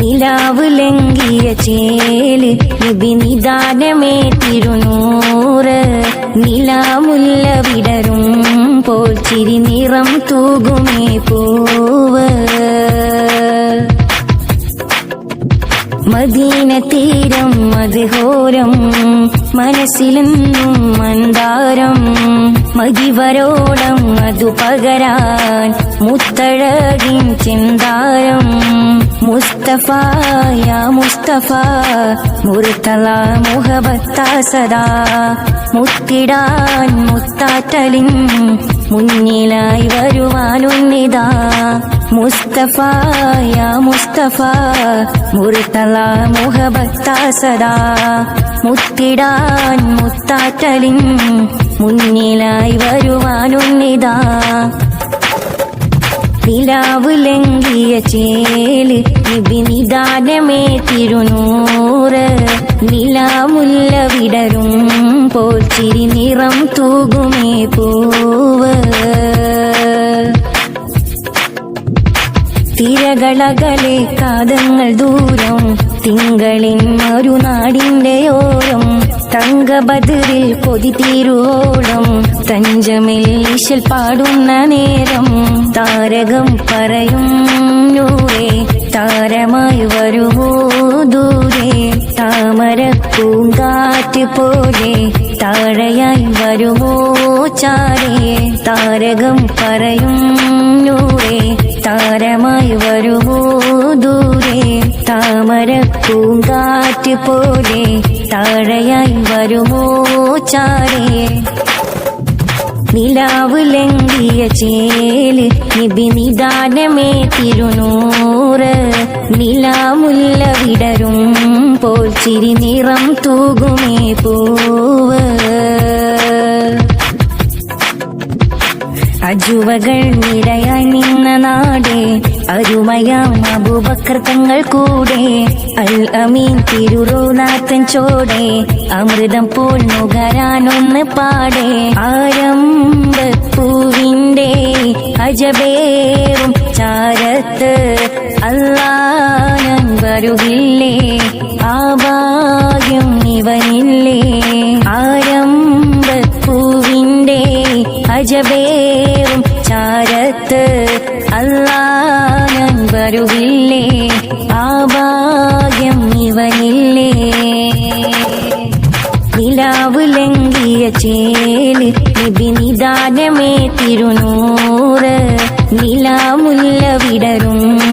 നിലാവ് ലംഘിയ ചേല് നബി നിദാനമേ തിരുനൂറ് നിലാമുല്ല വിടരും പോൽ ചിരി നിറം തൂകുമേ പൂവ് മദീന തീരം മധുഹോരം മനസ്സിലെന്നും മന്ദാരം മതിവരോളം അതു പകരാൻ മുത്തഴകിൻ ചെന്താരം മുസ്തഫ യാ മുസ്തഫ മുർത്തല മുഹബത്താ സദാ മുത്തിടാൻ മുത്താറ്റലിൻ മുന്നിലായി വരുവാനുന്നിതാ മുസ്തഫ യാ മുസ്തഫ മുർത്തല മുഹബത്താ സദാ മുത്തിടാൻ മുത്താറ്റലിൻ മുന്നിലായി വരുവാനുന്നിതാ നിലാവ് ലംഘിയ ചേല് നബി നിദാനമേ തിരുനൂറ് നിലാമുല്ല വിടരും പോൽ ചിരി നിറം തൂകുമേ പൂവ് തിരകളകലെ കാതങ്ങൾ ദൂരം തിങ്കളിൻ ഒരു നാടിന്റെ ഓരം തങ്കബദറിൽ കൊതി തീരുവോളം തഞ്ചമിൽ ഈശൽ പാടുന്ന നേരം താരകം പറയും നൂറേ താരമായി വരുമോ ദൂരെ താമര പൂങ്കാറ്റ് പോലെ താഴയായി വരുമോ ചാരേ താരകം പറയും നൂറേ താരമായി വരുമോ ദൂരെ താമര പൂങ്കാറ്റ് പോലെ താഴയായി വരുമോ ചാരേ നിലാവ് ലംഘിയ ചേല് നബി നിദാനമേ തിരുനൂറ് നിലാമുല്ല വിടരും പോൽ ചിരി നിറം തൂകുമേ പൂവ് അജുവകൾ നിരയായി നിന്ന നാടേ അരുമയാം അബൂബക്കർ തങ്ങൾ കൂടെ അൽ അമീൻ തിരുറൂനാഥൻ ചോടെ അമൃതം പോൽ നുകരാനൊന്ന് പാടേ ആരംഭപ്പൂവിന്റെ അജബേറും ചാരത്ത് അല്ലാഹ് വരുകില്ലേ ആ ഭാഗ്യം ഇവനില്ലേ ആരംഭപ്പൂവിന്റെ അജബേറും ചാരത്ത് അല്ലാഹ് വരുകില്ലേ ആ ഭാഗ്യം ഇവനില്ലേ നിലാവ് ലംഘിയ ചേല് നബി നിദാനമേ തിരുനൂറ്